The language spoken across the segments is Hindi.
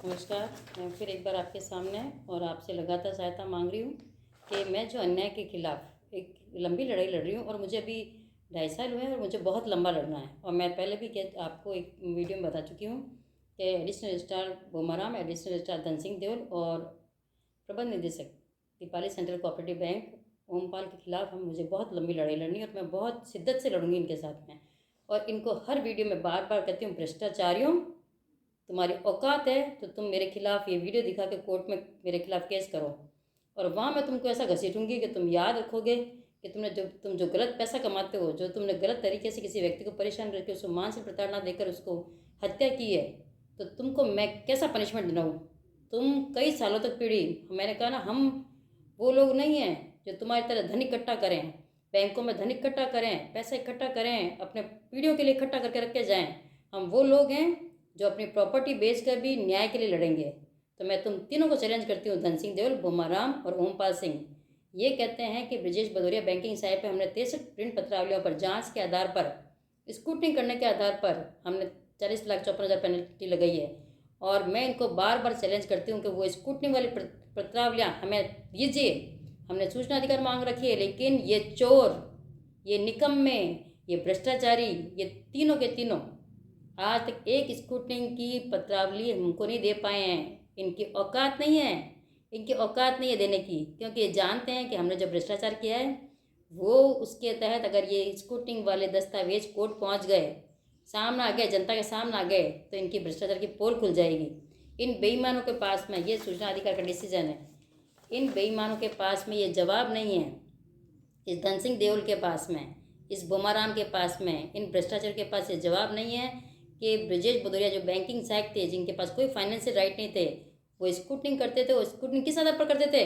नमस्कार। मैं फिर एक बार आपके सामने और आपसे लगातार सहायता मांग रही हूँ कि मैं जो अन्याय के खिलाफ एक लंबी लड़ाई लड़ रही हूँ और मुझे अभी 2.5 साल हुए हैं और मुझे बहुत लंबा लड़ना है। और मैं पहले भी आपको एक वीडियो में बता चुकी हूँ कि additional registrar Bomaram, additional registrar Dhan Singh Deol और प्रबंध निदेशक Deepali central cooperative bank Ompal के खिलाफ मुझे बहुत लंबी लड़ाई लड़नी है और मैं बहुत शिद्दत से लड़ूंगी इनके साथ में। और इनको हर वीडियो में बार बार कहती हूँ, भ्रष्टाचारियों, तुम्हारी औकात है तो तुम मेरे खिलाफ ये वीडियो दिखा के कोर्ट में मेरे खिलाफ केस करो, और वहाँ मैं तुमको ऐसा घसीटूंगी कि तुम याद रखोगे कि तुम जो गलत पैसा कमाते हो, जो तुमने गलत तरीके से किसी व्यक्ति को परेशान करके उसको मानसिक प्रताड़ना देकर उसको हत्या की है, तो तुमको मैं कैसा पनिशमेंट दिलाऊँ। तुम कई सालों तक पीड़ी, मैंने कहा ना, हम वो लोग नहीं हैं जो तुम्हारी तरह धन इकट्ठा करें, बैंकों में धन इकट्ठा करें, पैसा इकट्ठा करें, अपने पीढ़ियों के लिए इकट्ठा करके रखे जाएं। हम वो लोग हैं जो अपनी प्रॉपर्टी बेचकर भी न्याय के लिए लड़ेंगे। तो मैं तुम तीनों को चैलेंज करती हूँ, धन सिंह देओल, बोमाराम और ओमपाल सिंह। ये कहते हैं कि ब्रजेश भदौरिया बैंकिंग साइट पर हमने 63 ऋण पत्रावलियों पर जांच के आधार पर, स्क्रूटनी करने के आधार पर हमने 40,54,000 पेनल्टी लगाई है। और मैं इनको बार बार चैलेंज करती हूँ कि वो स्क्रूटनी वाली पत्रावलियाँ हमें दीजिए। हमने सूचना अधिकार मांग रखी है, लेकिन ये चोर, ये निकम्मे, ये भ्रष्टाचारी, ये तीनों के तीनों आज तक एक स्कूटरिंग की पत्रावली हमको नहीं दे पाए हैं। इनकी औकात नहीं है, इनकी औकात नहीं है देने की, क्योंकि ये जानते हैं कि हमने जो भ्रष्टाचार किया है वो उसके तहत अगर ये स्कूटरिंग वाले दस्तावेज कोर्ट पहुंच गए, सामने आ गए, जनता के सामने आ गए, तो इनकी भ्रष्टाचार की पोल खुल जाएगी। इन बेईमानों के पास में ये सूचना अधिकार का डिसीजन है, इन बेईमानों के पास में ये जवाब नहीं है। इस धन सिंह देओल के पास में, इस बोमाराम के पास में, इन भ्रष्टाचार के पास ये जवाब नहीं है कि ब्रजेश भदौरिया जो बैंकिंग सहायक थे, जिनके पास कोई फाइनेंशियल राइट नहीं थे, वो स्कूटनिंग करते थे। वो स्कूटनिंग किस आधार पर करते थे?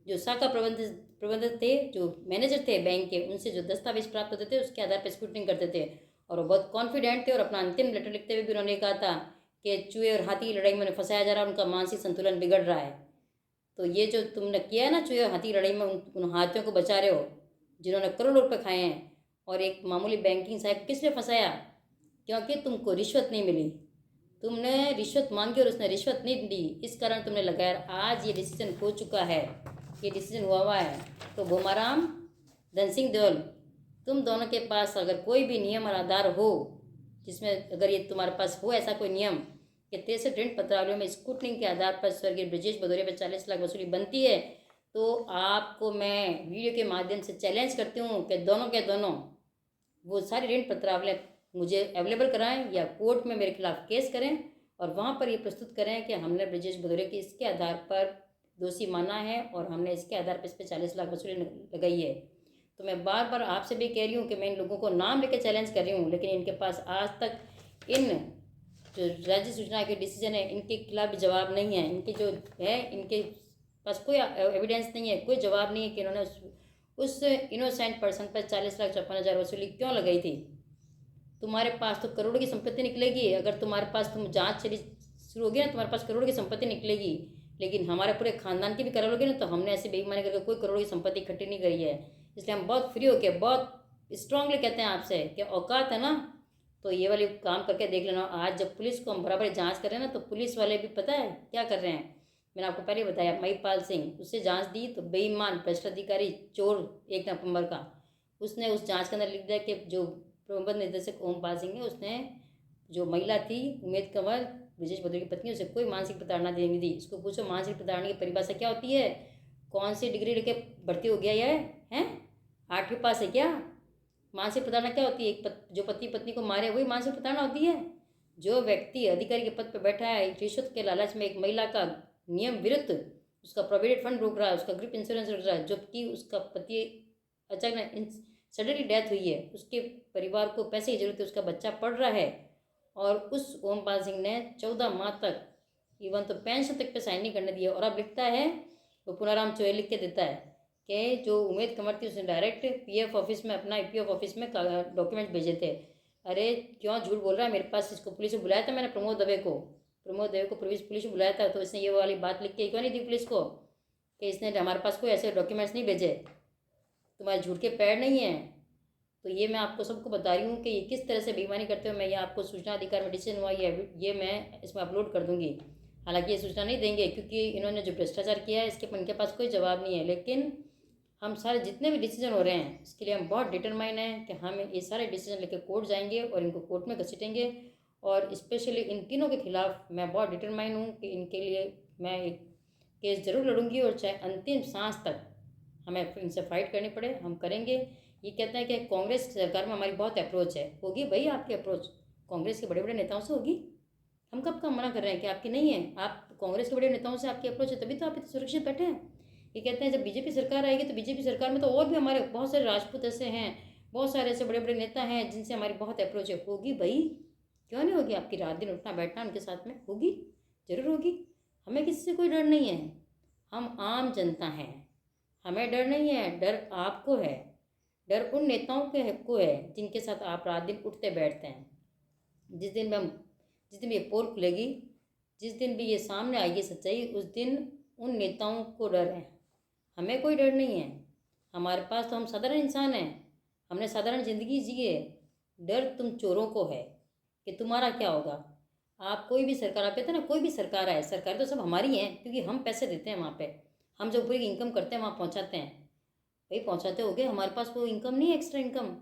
जो शाखा प्रबंधक थे, जो मैनेजर थे बैंक के, उनसे जो दस्तावेज प्राप्त होते थे उसके आधार पर स्कूटनिंग करते थे। और वो बहुत कॉन्फिडेंट थे और अपना अंतिम लेटर लिखते हुए भी उन्होंने कहा था कि चूहे और हाथी की लड़ाई में फंसाया जा रहा है, उनका मानसिक संतुलन बिगड़ रहा है। तो ये जो तुमने किया है ना, चूहे और हाथी लड़ाई में उन हाथियों को बचा रहे हो जिन्होंने करोड़ों रुपए खाए हैं। और एक मामूली बैंकिंग साहब किस लिए फंसाया? क्योंकि तुमको रिश्वत नहीं मिली, तुमने रिश्वत मांगी और उसने रिश्वत नहीं दी, इस कारण तुमने लगाया। आज ये डिसीजन हो चुका है, ये डिसीजन हुआ है। तो बोमाराम, धन सिंह देओल, तुम दोनों के पास अगर कोई भी नियम और आधार हो, जिसमें अगर ये तुम्हारे पास हो ऐसा कोई नियम कि 63 ऋण पत्रावलियों में स्कूटनिंग के आधार पर स्वर्गीय ब्रजेश भदौरिया पर 40 लाख वसूली बनती है, तो आपको मैं वीडियो के माध्यम से चैलेंज करती हूँ कि दोनों के दोनों वो सारी ऋण पत्रावलियाँ मुझे अवेलेबल कराएं या कोर्ट में मेरे खिलाफ केस करें और वहाँ पर ये प्रस्तुत करें कि हमने ब्रजेश भदौरिया की इसके आधार पर दोषी माना है और हमने इसके आधार पर इस पर 40 लाख वसूली लगाई है। तो मैं बार बार आपसे भी कह रही हूँ कि मैं इन लोगों को नाम लेकर चैलेंज कर रही हूँ, लेकिन इनके पास आज तक इन जो राज्य सूचना के डिसीजन है इनके खिलाफ भी जवाब नहीं है। इनके जो है, इनके पास कोई एविडेंस नहीं है, कोई जवाब नहीं है कि इन्होंने उस इनोसेंट पर्सन पर 40,54,000 वसूली क्यों लगाई थी। तुम्हारे पास तो करोड़ों की संपत्ति निकलेगी, अगर तुम्हारे पास तुम जांच चली शुरू होगी ना, तुम्हारे पास करोड़ों की संपत्ति निकलेगी, लेकिन हमारे पूरे खानदान की भी करोड़ों की ना, तो हमने ऐसी बेईमानी करके कोई करोड़ों की संपत्ति इकट्ठी नहीं करी है। इसलिए हम बहुत फ्री होकर बहुत स्ट्रांगली कहते हैं आपसे कि औकात है ना तो ये वाले काम करके देख लेना। आज जब पुलिस को हम बराबर जांच कर रहे हैं ना, तो पुलिस वाले भी पता है क्या कर रहे हैं। मैंने आपको पहले बताया, महिपाल सिंह, उससे जांच दी तो बेईमान भ्रष्ट अधिकारी चोर 1 नवंबर का, उसने उस जांच के अंदर लिख दिया कि जो प्रबंध निदेशक ओमपाल सिंह है, उसने जो महिला थी उमेद कंवर, ब्रजेश भदौरिया की पत्नी, उसे कोई मानसिक प्रताड़ना देनी दी। इसको पूछो मानसिक प्रताड़ना की परिभाषा क्या होती है? कौन सी डिग्री लेके भर्ती हो गया यह है? 8वीं पास है क्या? मानसिक प्रताड़ना क्या होती है? जो पति पत्नी को मारे वही मानसिक प्रताड़ना होती है। जो व्यक्ति अधिकारी के पद पर बैठा है, रिश्वत के लालच में एक महिला का नियम विरुद्ध उसका प्रोविडेंट फंड रोक रहा है, उसका ग्रुप इंश्योरेंस रोक रहा है, जबकि उसका पति अचानक सडनली डेथ हुई है, उसके परिवार को पैसे की जरूरत है, उसका बच्चा पढ़ रहा है, और उस ओमपाल सिंह ने 14 माह तक इवन तो पेंशन तक पे साइन नहीं करने दिया। और अब लिखता है, वो पुनाराम चोहे लिख के देता है कि जो उमेद कंवर थी उसने डायरेक्ट पीएफ ऑफिस में, अपना ईपीएफ ऑफिस में डॉक्यूमेंट भेजे थे। अरे क्यों झूठ बोल रहा है? मेरे पास इसको पुलिस को बुलाया था मैंने, प्रमोद दवे को पुलिस को बुलाया था, तो इसने ये वाली बात लिख के क्यों नहीं दी पुलिस को कि इसने हमारे पास कोई ऐसे डॉक्यूमेंट्स नहीं भेजे, तुम्हारे झूठ के पैर नहीं है। तो ये मैं आपको सबको बता रही हूँ कि ये किस तरह से बेईमानी करते हो। मैं ये आपको सूचना अधिकार में डिसीजन हुआ ये मैं इसमें अपलोड कर दूँगी। हालांकि ये सूचना नहीं देंगे क्योंकि इन्होंने जो भ्रष्टाचार किया है इसके इनके पास कोई जवाब नहीं है। लेकिन हम सारे जितने भी डिसीजन हो रहे हैं इसके लिए हम बहुत डिटरमाइन हैं कि हम ये सारे डिसीजन लेकर कोर्ट जाएंगे और इनको कोर्ट में घसीटेंगे। और स्पेशली इन तीनों के खिलाफ मैं बहुत डिटरमाइन हूँ कि इनके लिए मैं एक केस जरूर लड़ूंगी और चाहे अंतिम सांस तक हमें इनसे फाइट करनी पड़े हम करेंगे। ये कहते हैं कि कांग्रेस सरकार में हमारी बहुत अप्रोच है, होगी भाई आपकी अप्रोच कांग्रेस के बड़े बड़े नेताओं से होगी। हम कब का मना कर रहे हैं कि आपकी नहीं है, आप कांग्रेस के बड़े नेताओं से आपकी अप्रोच है तभी तो आप इतने सुरक्षित बैठे हैं। ये कहते हैं जब बीजेपी सरकार आएगी तो बीजेपी सरकार में तो और भी हमारे बहुत सारे राजपूत ऐसे हैं, बहुत सारे ऐसे बड़े बड़े नेता हैं जिनसे हमारी बहुत अप्रोच है। होगी भाई, क्यों नहीं होगी, आपकी रात दिन उठना बैठना उनके साथ में होगी, जरूर होगी। हमें किसी से कोई डर नहीं है, हम आम जनता हैं, हमें डर नहीं है, डर आपको है। डर उन नेताओं के को है जिनके साथ आप रात दिन उठते बैठते हैं। जिस दिन भी ये पोल खुलेगी, जिस दिन भी ये सामने आएगी सच्चाई, उस दिन उन नेताओं को डर है, हमें कोई डर नहीं है। हमारे पास तो हम साधारण इंसान हैं, हमने साधारण ज़िंदगी जी है। डर तुम चोरों को है कि तुम्हारा क्या होगा। आप कोई भी सरकार, आप कहते हैं ना कोई भी सरकार आए, सरकार तो सब हमारी हैं क्योंकि हम पैसे देते हैं वहाँ पे, हम जो पूरी इनकम करते हैं वहाँ पहुँचाते हैं। भाई पहुँचाते हो गए, हमारे पास वो इनकम नहीं है एक्स्ट्रा इनकम,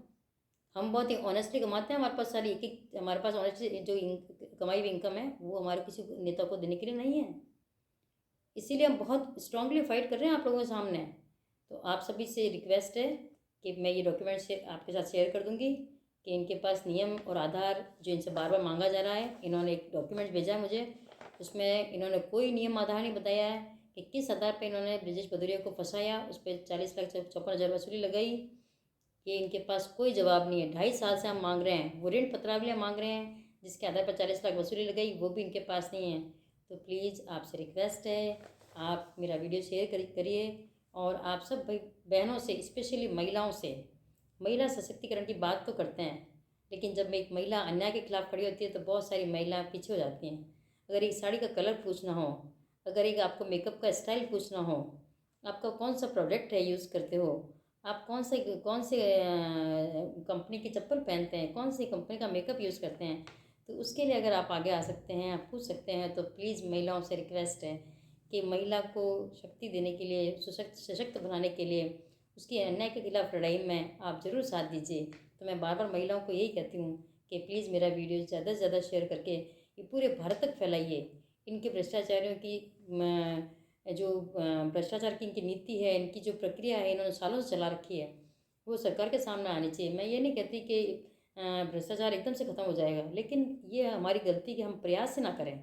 हम बहुत ही ऑनेस्टली कमाते हैं। हमारे पास सारी एक हमारे पास ऑनेस्टली जो कमाई हुई इनकम है वो हमारे किसी नेता को देने के लिए नहीं है। इसीलिए हम बहुत स्ट्रांगली फाइट कर रहे हैं आप लोगों के सामने। तो आप सभी से रिक्वेस्ट है कि मैं ये डॉक्यूमेंट से आपके साथ शेयर कर दूंगी कि इनके पास नियम और आधार जो इनसे बार बार मांगा जा रहा है, इन्होंने एक डॉक्यूमेंट भेजा है मुझे, उसमें इन्होंने कोई नियम आधार नहीं बताया है कि किस आधार पर इन्होंने ब्रजेश भदौरिया को फंसाया, उस पर 40,54,000 वसूली लगाई। ये इनके पास कोई जवाब नहीं है। 2.5 साल से हम मांग रहे हैं, वो ऋण पत्रावलियाँ मांग रहे हैं जिसके आधार पर 40 लाख वसूली लगाई, वो भी इनके पास नहीं है। तो प्लीज़ आपसे रिक्वेस्ट है, आप मेरा वीडियो शेयर करिए और आप सब भाई बहनों से, स्पेशली महिलाओं से, महिला सशक्तिकरण की बात तो करते हैं लेकिन जब एक महिला अन्याय के खिलाफ खड़ी होती है तो बहुत सारी महिलाएं पीछे हो जाती हैं। अगर एक साड़ी का कलर पूछना हो, अगर एक आपको मेकअप का स्टाइल पूछना हो, आपका कौन सा प्रोडक्ट है यूज़ करते हो, आप कौन से कंपनी की चप्पल पहनते हैं, कौन सी कंपनी का मेकअप यूज़ करते हैं, तो उसके लिए अगर आप आगे आ सकते हैं, आप पूछ सकते हैं, तो प्लीज़ महिलाओं से रिक्वेस्ट है कि महिला को शक्ति देने के लिए, सशक्त बनाने के लिए, उसकी अन्याय के खिलाफ लड़ाई में आप ज़रूर साथ दीजिए। तो मैं बार बार महिलाओं को यही कहती हूँ कि प्लीज़ मेरा वीडियो ज़्यादा से ज़्यादा शेयर करके ये पूरे भारत तक फैलाइए। इनके भ्रष्टाचारियों की जो भ्रष्टाचार की इनकी नीति है, इनकी जो प्रक्रिया है, इन्होंने सालों से चला रखी है, वो सरकार के सामने आनी चाहिए। मैं ये नहीं कहती कि भ्रष्टाचार एकदम से ख़त्म हो जाएगा, लेकिन ये हमारी गलती कि हम प्रयास से ना करें।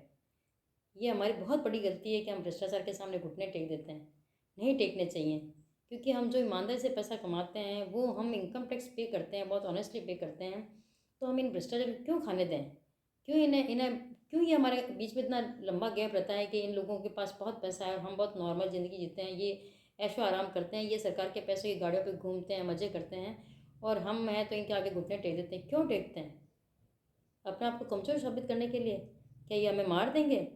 ये हमारी बहुत बड़ी गलती है कि हम भ्रष्टाचार के सामने घुटने टेक देते हैं, नहीं टेकने चाहिए। क्योंकि हम जो ईमानदारी से पैसा कमाते हैं, वो हम इनकम टैक्स पे करते हैं, बहुत ऑनेस्टली पे करते हैं, तो हम इन भ्रष्टाचार को क्यों खाने दें? क्यों इन्हें इन्हें क्यों ये हमारे बीच में इतना लंबा गैप रहता है कि इन लोगों के पास बहुत पैसा है और हम बहुत नॉर्मल ज़िंदगी जीते हैं, ये ऐशो आराम करते हैं, ये सरकार के पैसों की गाड़ियों पे घूमते हैं, मज़े करते हैं, और हम हैं तो इनके आगे घुटने टेक देते हैं। क्यों टेकते हैं? अपने आप को कमज़ोर साबित करने के लिए? क्या ये हमें मार देंगे?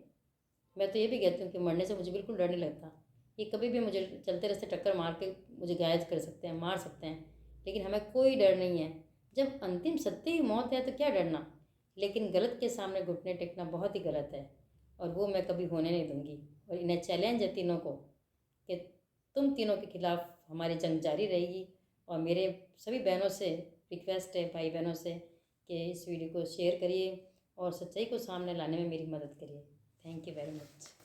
मैं तो ये भी कहती हूँ कि मरने से मुझे बिल्कुल डर नहीं लगता। ये कभी भी मुझे चलते रास्ते टक्कर मार के मुझे घायल कर सकते हैं, मार सकते हैं, लेकिन हमें कोई डर नहीं है। जब अंतिम सत्य ही मौत है तो क्या डरना? लेकिन गलत के सामने घुटने टेकना बहुत ही गलत है और वो मैं कभी होने नहीं दूंगी। और इन्हें चैलेंज है तीनों को कि तुम तीनों के खिलाफ हमारी जंग जारी रहेगी। और मेरे सभी बहनों से रिक्वेस्ट है, भाई बहनों से, कि इस वीडियो को शेयर करिए और सच्चाई को सामने लाने में मेरी मदद करिए। Thank you very much.